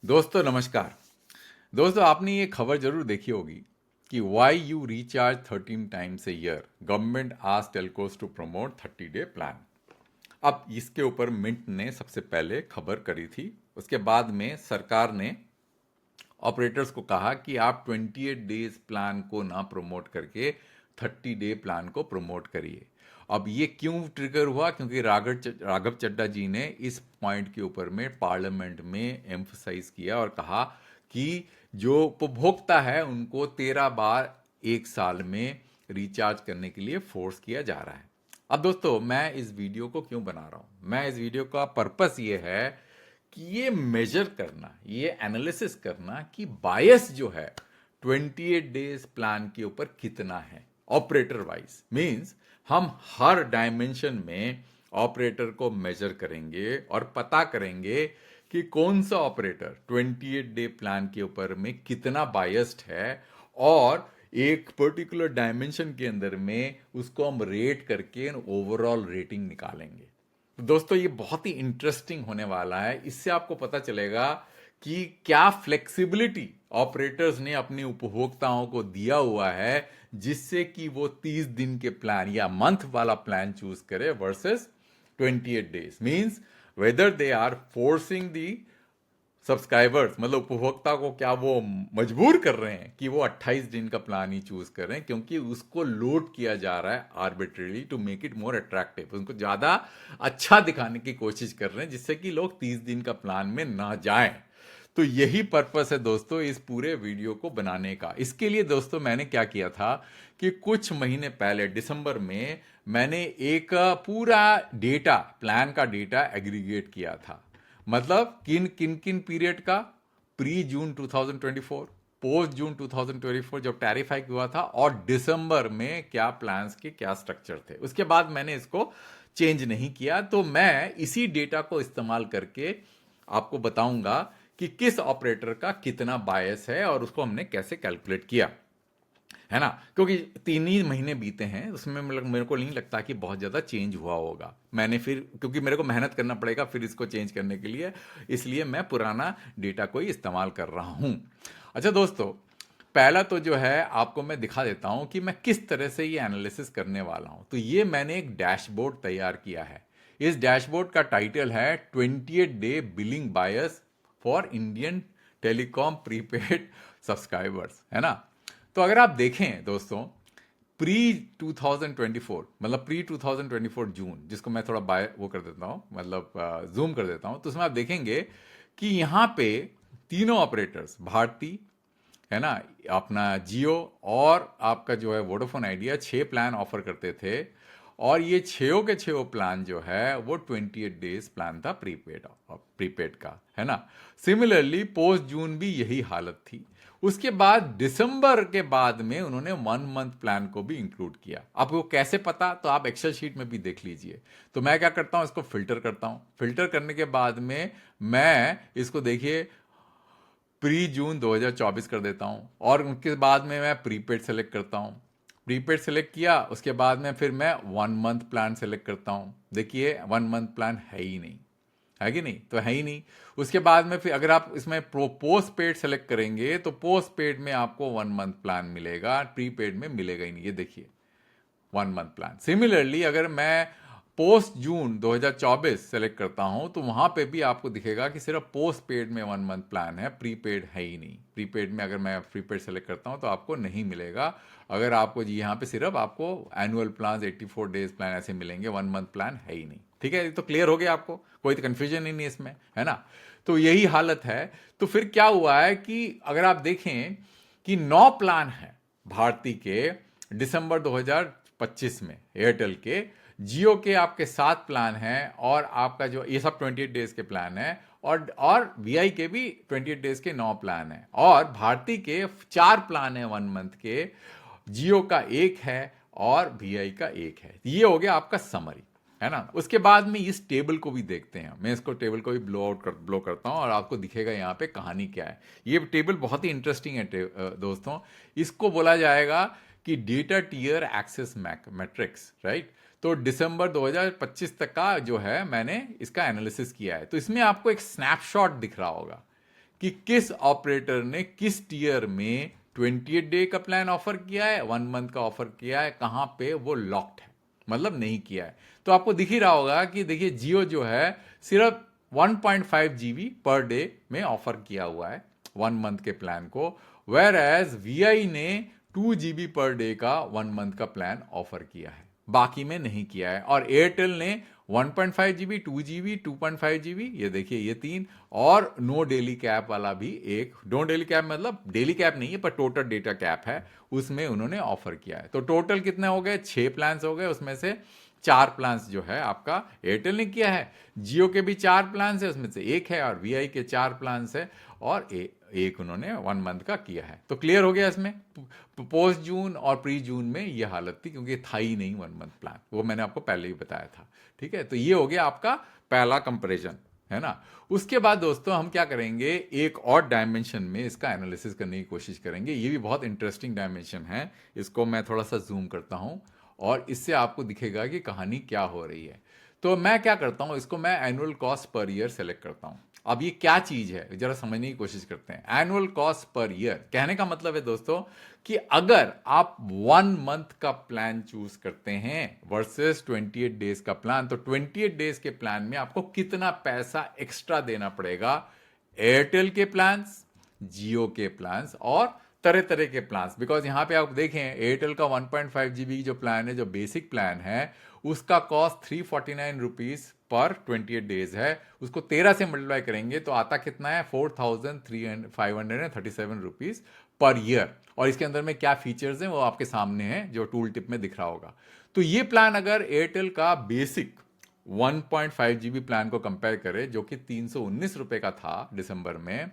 दोस्तों नमस्कार। दोस्तों आपने ये खबर जरूर देखी होगी कि why you recharge 13 times a year government ask telcos to promote 30-day plan. अब इसके ऊपर मिंट ने सबसे पहले खबर करी थी। उसके बाद में सरकार ने ऑपरेटर्स को कहा कि आप 28 डेज प्लान को ना प्रमोट करके 30-day प्लान को प्रमोट करिए। अब ये क्यों ट्रिगर हुआ? क्योंकि राघव चड्ढा जी ने इस पॉइंट के ऊपर में पार्लियामेंट में एम्फसाइज किया और कहा कि जो उपभोक्ता है उनको 13 बार एक साल में रिचार्ज करने के लिए फोर्स किया जा रहा है। अब दोस्तों मैं इस वीडियो को क्यों बना रहा हूं? मैं इस वीडियो का पर्पस ये है कि ये मेजर करना, ये एनालिसिस करना कि बायस जो है 28 डेज प्लान के ऊपर कितना है ऑपरेटर वाइज। मींस हम हर डायमेंशन में ऑपरेटर को मेजर करेंगे और पता करेंगे कि कौन सा ऑपरेटर 28 डे प्लान के ऊपर में कितना बायस्ड है और एक पर्टिकुलर डायमेंशन के अंदर में उसको हम रेट करके ओवरऑल रेटिंग निकालेंगे। तो दोस्तों ये बहुत ही इंटरेस्टिंग होने वाला है। इससे आपको पता चलेगा कि क्या फ्लेक्सिबिलिटी ऑपरेटर्स ने अपने उपभोक्ताओं को दिया हुआ है जिससे कि वो 30 दिन के प्लान या मंथ वाला प्लान चूज करे versus 28 days. Means whether they are forcing the subscribers, मतलब उपभोक्ता को क्या वो मजबूर कर रहे हैं कि वो 28 दिन का प्लान ही चूज करें, क्योंकि उसको लोड किया जा रहा है arbitrarily to make it more attractive. उनको ज्यादा अच्छा दिखाने की कोशिश कर रहे हैं जिससे कि लोग 30 दिन का प्लान में ना जाएं। तो यही पर्पस है दोस्तों इस पूरे वीडियो को बनाने का। इसके लिए दोस्तों मैंने क्या किया था कि कुछ महीने पहले दिसंबर में मैंने एक पूरा डेटा, प्लान का डेटा एग्रीगेट किया था। मतलब किन किन किन पीरियड का, प्री जून 2024, पोस्ट जून 2024 जब टैरिफ हाइक हुआ था, और दिसंबर में क्या प्लान्स के क्या स्ट्रक्चर थे। उसके बाद मैंने इसको चेंज नहीं किया। तो मैं इसी डेटा को इस्तेमाल करके आपको बताऊंगा कि किस ऑपरेटर का कितना बायस है और उसको हमने कैसे कैलकुलेट किया, है ना। क्योंकि 3 ही महीने बीते हैं, उसमें मेरे को नहीं लगता कि बहुत ज़्यादा चेंज हुआ होगा। मैंने फिर, क्योंकि मेरे को मेहनत करना पड़ेगा फिर इसको चेंज करने के लिए, इसलिए मैं पुराना डेटा को ही इस्तेमाल कर रहा हूं। अच्छा दोस्तों, पहला तो जो है आपको मैं दिखा देता हूं कि मैं किस तरह से ये एनालिसिस करने वाला हूं। तो ये मैंने एक डैशबोर्ड तैयार किया है। इस डैशबोर्ड का टाइटल है 28 day billing bias for Indian telecom prepaid subscribers, है ना। तो अगर आप देखें दोस्तों, प्री 2024, मतलब प्री 2024 जून, जिसको मैं थोड़ा बाय वो कर देता हूं, मतलब जूम कर देता हूं, तो उसमें आप देखेंगे कि यहां पे तीनों ऑपरेटर्स, भारती, है ना, अपना जियो और आपका जो है वोडाफोन आइडिया, 6 प्लान ऑफर करते थे। और ये छो के छो प्लान जो है वो 28 डेज प्लान था प्रीपेड, प्रीपेड का, है ना। सिमिलरली पोस्ट जून भी यही हालत थी। उसके बाद दिसंबर के बाद में उन्होंने 1 मंथ प्लान को भी इंक्लूड किया। आपको कैसे पता? तो आप एक्सेल शीट में भी देख लीजिए। तो मैं क्या करता हूं, इसको फिल्टर करता हूं। फिल्टर करने के बाद में मैं इसको देखिए प्री जून 2024 कर देता हूं, और उनके बाद में मैं प्रीपेड सेलेक्ट करता हूं। प्रीपेड सेलेक्ट किया, उसके बाद में फिर मैं 1 मंथ प्लान सेलेक्ट करता हूं। देखिए 1 मंथ प्लान है ही नहीं, है कि नहीं? तो है ही नहीं। उसके बाद में फिर अगर आप इसमें पोस्ट पेड सेलेक्ट करेंगे तो पोस्ट पेड में आपको 1 मंथ प्लान मिलेगा, प्रीपेड में मिलेगा ही नहीं। ये देखिए 1 मंथ प्लान। सिमिलरली अगर मैं पोस्ट जून 2024 सेलेक्ट करता हूं तो वहां पे भी आपको दिखेगा कि सिर्फ पोस्ट पेड में 1 मंथ प्लान है, प्रीपेड है ही नहीं। प्रीपेड में अगर मैं प्रीपेड सेलेक्ट करता हूं तो आपको नहीं मिलेगा। अगर आपको जी यहाँ पे सिर्फ आपको एनुअल प्लान 84 डेज प्लान ऐसे मिलेंगे, 1 मंथ प्लान है ही नहीं। ठीक है, ये तो क्लियर हो गया आपको, कोई तो कंफ्यूजन ही नहीं इसमें, है ना। तो यही हालत है। तो फिर क्या हुआ है कि अगर आप देखें कि 9 प्लान है भारती के दिसंबर 2025 में, एयरटेल के, जियो के आपके 7 प्लान हैं, और आपका जो ये सब 28 डेज के प्लान है, और वीआई के भी 28 डेज के 9 प्लान है, और भारती के 4 प्लान है 1 मंथ के, जियो का 1 है और वीआई का 1 है। ये हो गया आपका समरी, है ना। उसके बाद में इस टेबल को भी देखते हैं। मैं इसको टेबल को भी ब्लो करता हूं और आपको दिखेगा यहाँ पे कहानी क्या है। ये टेबल बहुत ही इंटरेस्टिंग है दोस्तों। इसको बोला जाएगा कि data tier access matrix, right. तो दिसंबर 2025 तक का जो है मैंने इसका एनालिसिस किया है। तो इसमें आपको एक स्नैपशॉट दिख रहा होगा कि किस ऑपरेटर ने किस टीयर में 28 डे का प्लान ऑफर किया है, 1 मंथ का ऑफर किया है, कहां पे वो लॉक्ड है, मतलब नहीं किया है। तो आपको दिख ही रहा होगा कि देखिए जियो जो है सिर्फ 1.5 जीबी पर डे में ऑफर किया हुआ है 1 मंथ के प्लान को, वेर एज वीआई ने 2 GB पर डे का 1 मंथ का प्लान ऑफर किया है, बाकी में नहीं किया है। और एयरटेल ने 1.5 GB, 2 GB, 2.5 GB, ये देखिए ये 3, और नो डेली कैप वाला भी एक, नो डेली कैप मतलब डेली कैप नहीं है पर टोटल डेटा कैप है, उसमें उन्होंने ऑफर किया है। तो टोटल कितने हो गए, 6 प्लान्स हो गए, उसमें से 4 प्लान्स जो है आपका एयरटेल ने किया है, जियो के भी 4 प्लान्स है, उसमें से एक है, और वीआई के 4 प्लान्स है, और एक उन्होंने 1 मंथ का किया है। तो क्लियर हो गया इसमें। पोस्ट जून और प्री जून में ये हालत थी, क्योंकि था ही नहीं 1 मंथ प्लान, वो मैंने आपको पहले ही बताया था। ठीक है, तो ये हो गया आपका पहला कंपैरिजन, है ना। उसके बाद दोस्तों हम क्या करेंगे, एक और डायमेंशन में इसका एनालिसिस करने की कोशिश करेंगे। ये भी बहुत इंटरेस्टिंग डायमेंशन है, इसको मैं थोड़ा सा जूम करता हूं और इससे आपको दिखेगा कि कहानी क्या हो रही है। तो मैं क्या करता हूं, इसको मैं annual cost per year select करता हूं। अब ये क्या चीज है जरा समझने की कोशिश करते हैं। एनुअल कॉस्ट पर ईयर कहने का मतलब है दोस्तों कि अगर आप 1 मंथ का प्लान चूज करते हैं वर्सेस 28 डेज का प्लान, तो 28 डेज के प्लान में आपको कितना पैसा एक्स्ट्रा देना पड़ेगा एयरटेल के प्लान्स, जियो के प्लान्स और तरह तरह के प्लान्स। बिकॉज यहां पे आप देखें एयरटेल का 1.5 GB जो प्लान है, जो बेसिक प्लान है, उसका कॉस्ट 349 रुपीज पर 28 डेज है। उसको 13 से मल्टीप्लाई करेंगे तो आता कितना है, 4537 रुपीज पर ईयर। और इसके अंदर में क्या फीचर्स हैं वो आपके सामने हैं, जो टूल टिप में दिख रहा होगा। तो ये प्लान अगर एयरटेल का बेसिक 1.5 GB प्लान को कंपेयर करें, जो कि 319 रुपए का था दिसंबर में,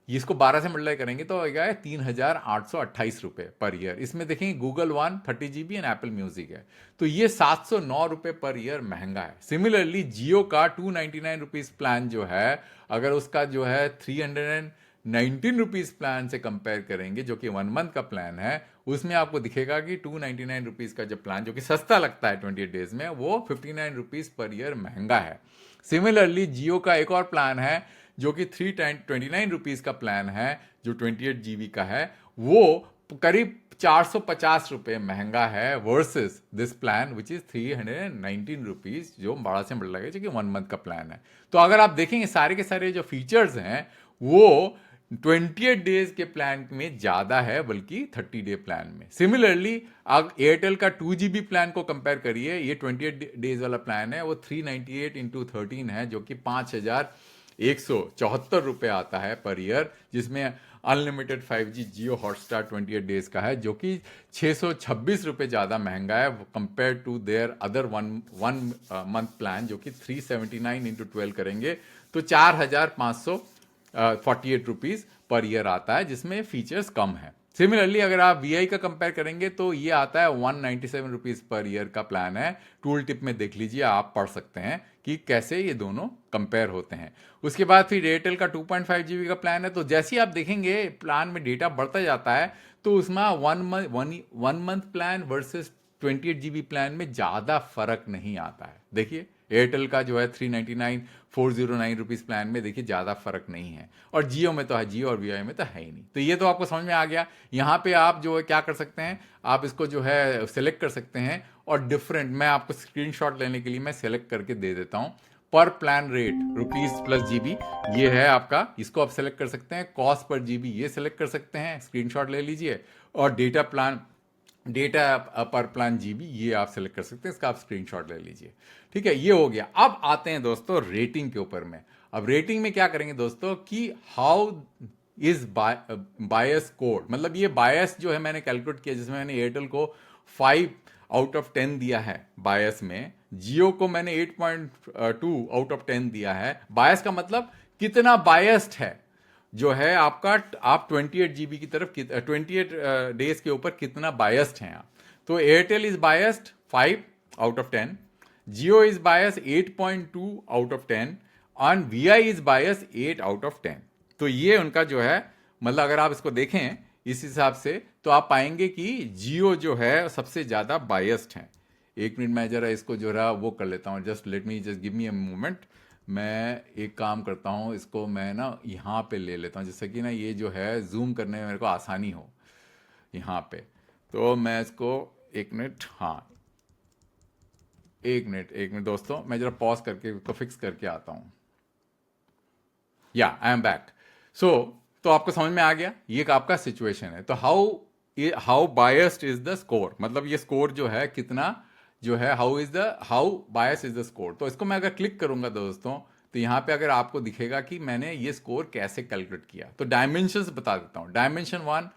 इसको 12 से मल्टीप्लाई करेंगे तो आएगा 3828 रुपए पर ईयर। इसमें देखेंगे Google one 30 GB and Apple music है, तो ये 709 रुपए पर ईयर महंगा है। सिमिलरली जियो का 299 रुपीज प्लान जो है, अगर उसका जो है 319 रुपीज प्लान से कंपेयर करेंगे, जो कि 1 मंथ का प्लान है, उसमें आपको दिखेगा कि 299 रुपीज का जो प्लान, जो कि सस्ता लगता है 28 डेज में, वो 59 रुपीज पर ईयर महंगा है। सिमिलरली जियो का एक और प्लान है जो कि 329 रुपीज का प्लान है, जो 28 GB का है, वो करीब 450 रुपए महंगा है versus this plan which is 319 rupees, जो 12 से बढ़ लगेगा, जो कि 1 मंथ का प्लान है। तो अगर आप देखेंगे सारे के सारे जो फीचर्स हैं वो 28 डेज के प्लान में ज्यादा है, बल्कि 30 डे प्लान में। सिमिलरली अब एयरटेल का 2 GB प्लान को कंपेयर करिए, ये 28 डेज वाला प्लान है, वो 398 इंटू 13 है, जो कि 5174 रुपए आता है पर ईयर, जिसमें अनलिमिटेड 5G जियो हॉटस्टार 28 डेज का है, जो कि 626 रुपए ज्यादा महंगा है compare to their other one month plan, जो कि 379 इंटू 12 करेंगे तो 4548 रुपीज पर ईयर आता है, जिसमें फीचर्स कम है। सिमिलरली अगर आप वीआई का कंपेयर करेंगे तो ये आता है 197 रुपीज पर ईयर का प्लान है। टूल टिप में देख लीजिए, आप पढ़ सकते हैं कि कैसे ये दोनों कंपेयर होते हैं। उसके बाद फिर एयरटेल का 2.5 GB का प्लान है, तो जैसे ही आप देखेंगे प्लान में डेटा बढ़ता जाता है, तो उसमें 1 month plan versus 28 GB plan में ज्यादा फर्क नहीं आता है। देखिए एयरटेल का जो है 399 409 रुपीज प्लान में देखिए ज्यादा फर्क नहीं है, और जियो में तो है, जियो और वीआई में तो है ही नहीं। तो ये तो आपको समझ में आ गया। यहाँ पे आप जो है क्या कर सकते हैं, आप इसको जो है सेलेक्ट कर सकते हैं, और डिफरेंट, मैं आपको स्क्रीनशॉट लेने के लिए मैं सेलेक्ट करके दे देता हूँ। पर plan rate rupees plus GB ये है आपका, इसको आप सेलेक्ट कर सकते हैं। कॉस्ट पर जीबी ये सेलेक्ट कर सकते हैं, स्क्रीनशॉट ले लीजिए। और डेटा पर प्लान जीबी ये आप सेलेक्ट कर सकते हैं, इसका आप स्क्रीनशॉट ले लीजिए। ठीक है, ये हो गया। अब आते हैं दोस्तों रेटिंग के ऊपर में। अब रेटिंग में क्या करेंगे दोस्तों कि हाउ इज बायस कोड, मतलब ये बायस जो है मैंने कैलकुलेट किया, जिसमें मैंने एयरटेल को 5 आउट ऑफ 10 दिया है बायस में, जियो को मैंने 8.2 आउट ऑफ 10 दिया है। बायस का मतलब कितना बायस्ड है जो है आपका, आप 28 GB की तरफ 28 डेज के ऊपर कितना बायस्ड हैं आप। तो Airtel is biased 5 out of 10, Jio is bias 8.2 out of 10, और VI is bias 8 out of 10। तो ये उनका जो है, मतलब अगर आप इसको देखें इस हिसाब से, तो आप पाएंगे कि जियो जो है सबसे ज्यादा बायस्ड है। एक मिनट में जरा इसको जो है वो कर लेता हूं, just let me just give me a moment. मैं एक काम करता हूँ, इसको मैं ना यहाँ पे ले लेता हूँ, जिससे कि ना ये जो है जूम करने में मेरे को आसानी हो यहाँ पे। तो मैं इसको, एक मिनट, हाँ, एक मिनट दोस्तों, मैं जरा पॉज करके इसको फिक्स करके आता हूँ। या आई एम बैक। सो तो आपको समझ में आ गया ये आपका सिचुएशन है। तो how biased is the score, मतलब ये स्कोर जो है कितना जो है, how bias is the score. तो इसको मैं अगर क्लिक करूंगा दोस्तों, तो यहाँ पे अगर आपको दिखेगा कि मैंने ये स्कोर कैसे कैलकुलेट किया। तो डायमेंशंस बता देता हूँ। डायमेंशन 1,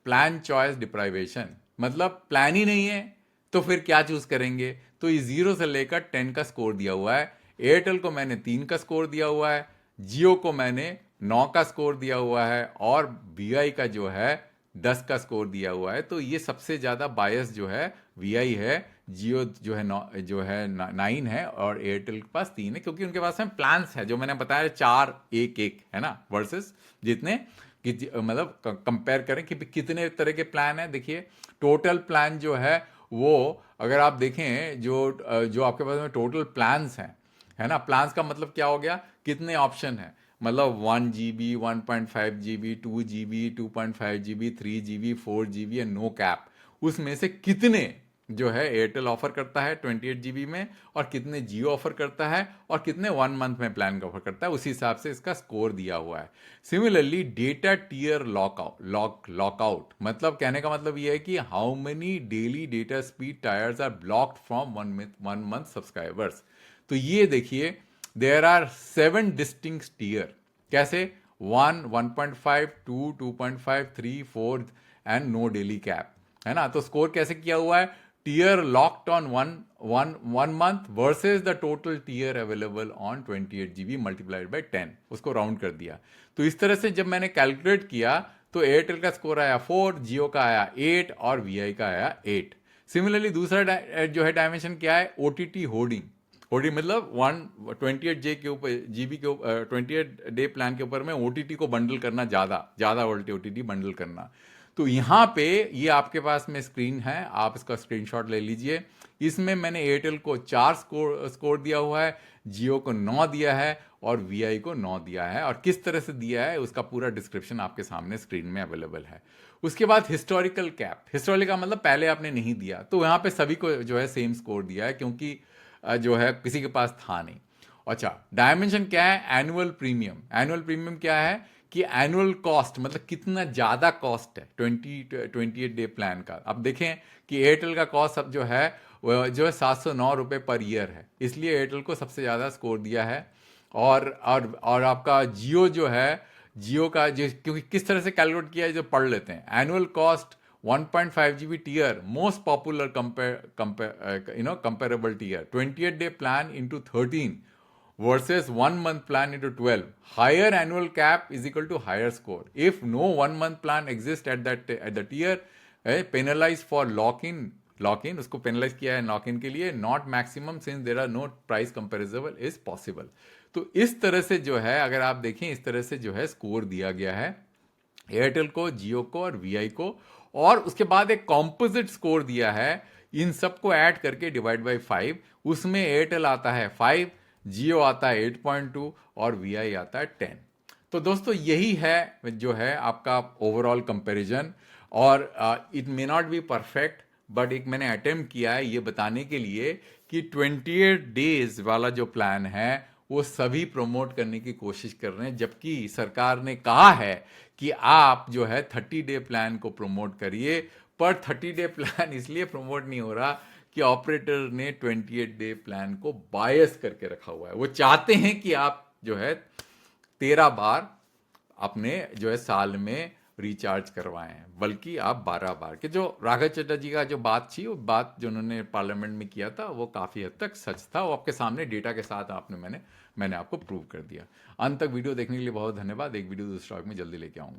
प्लान चॉइस डिप्राइवेशन, मतलब प्लान ही नहीं है तो फिर क्या चूज करेंगे। तो ये 0 से लेकर 10 का स्कोर दिया हुआ है। एयरटेल को मैंने 3 का स्कोर दिया हुआ है, जियो को मैंने 9 का स्कोर दिया हुआ है, और वीआई का जो है 10 का स्कोर दिया हुआ है। तो ये सबसे ज्यादा बायस जो है वीआई है, जियो जो है 9 है, और एयरटेल के पास 3 है, क्योंकि उनके पास में प्लान्स है जो मैंने बताया 4-1-1 है ना, वर्सेस जितने कि मतलब कंपेयर करें कि कितने तरह के प्लान है। देखिए टोटल प्लान जो है वो, अगर आप देखें जो आपके पास में टोटल प्लान्स हैं, है ना, प्लान्स का मतलब क्या हो गया, कितने ऑप्शन है, मतलब 1 GB, 1.5 GB, 2 GB, 2.5 GB, 3 GB, 4 GB and no cap. उसमें से कितने जो है एयरटेल ऑफर करता है 28 GB में, और कितने जियो ऑफर करता है, और कितने 1 मंथ में प्लान का ऑफर करता है, उसी हिसाब से इसका स्कोर दिया हुआ है। सिमिलरली डेटा टियर लॉकआउट, मतलब कहने का मतलब यह है कि how many daily data speed tiers are blocked from 1 month subscribers. तो ये देखिए देयर आर 7 डिस्टिंक्ट टियर। कैसे, 1, 1.5, 2, 2.5, 3, 4 एंड नो डेली कैप, है ना। तो स्कोर कैसे किया हुआ है, tier locked on one month versus the total tier available on 28 GB multiplied by 10, उसको राउंड कर दिया। तो इस तरह से जब मैंने कैलकुलेट किया तो एयरटेल का स्कोर आया 4, जियो का आया 8, और वीआई का आया 8। सिमिलरली दूसरा जो है डायमेंशन क्या है, ओटीटी होर्डिंग। होर्डिंग मतलब 128 के ऊपर जीबी के ऊपर 28 डे प्लान के ऊपर में ओटीटी को बंडल करना, ज्यादा ओटीटी बंडल करना। तो यहाँ पे ये आपके पास में स्क्रीन है, आप इसका स्क्रीनशॉट ले लीजिए। इसमें मैंने एयरटेल को 4 स्कोर दिया हुआ है, जियो को 9 दिया है, और वीआई को 9 दिया है। और किस तरह से दिया है उसका पूरा डिस्क्रिप्शन आपके सामने स्क्रीन में अवेलेबल है। उसके बाद हिस्टोरिकल कैप, हिस्टोरिकल का मतलब पहले आपने नहीं दिया, तो यहाँ पे सभी को जो है सेम स्कोर दिया है, क्योंकि जो है किसी के पास था नहीं। अच्छा, डायमेंशन क्या है, एनुअल प्रीमियम। एनुअल प्रीमियम क्या है कि एनुअल कॉस्ट, मतलब कितना ज्यादा कॉस्ट है 28 डे प्लान का। अब देखें कि एयरटेल का कॉस्ट अब जो है 709 रुपए पर ईयर है, इसलिए एयरटेल को सबसे ज्यादा स्कोर दिया है। और आपका जियो जो है, जियो का जो, क्योंकि किस तरह से कैलकुलेट किया है जो पढ़ लेते हैं। Annual cost 1.5 GB tier, most popular comparable tier, 28 day plan into 13 versus 1 month plan into 12. Higher annual cap is equal to higher score. If no 1 month plan exists at the tier, penalized for lock-in उसको penalise किया है lock in के लिए, not maximum since there are no price comparable is possible. तो इस तरह से जो है, अगर आप देखें इस तरह से जो है स्कोर दिया गया है एयरटेल को, जियो को और वीआई को। और उसके बाद एक कॉम्पोजिट स्कोर दिया है, इन सबको ऐड करके डिवाइड बाय 5, उसमें एयरटेल आता है 5, जियो आता है 8.2, और वीआई आता है 10। तो दोस्तों यही है जो है आपका ओवरऑल कंपैरिजन। और it may not be perfect, but एक मैंने अटेम्प्ट किया है ये बताने के लिए कि 28 डेज वाला जो प्लान है वो सभी प्रमोट करने की कोशिश कर रहे हैं, जबकि सरकार ने कहा है कि आप जो है 30 डे प्लान को प्रमोट करिए। पर 30 डे प्लान इसलिए प्रमोट नहीं हो रहा कि ऑपरेटर ने 28 डे प्लान को बायस करके रखा हुआ है। वो चाहते हैं कि आप जो है 13 बार अपने जो है साल में रिचार्ज करवाएं, बल्कि आप 12 बार के। जो राघव चड्ढा जी का जो बात थी, वो बात जो उन्होंने पार्लियामेंट में किया था वो काफी हद तक सच था। वो आपके सामने डेटा के साथ मैंने आपको प्रूव कर दिया। अंत तक वीडियो देखने के लिए बहुत धन्यवाद। एक वीडियो दूसरे में जल्दी लेके आऊंगा।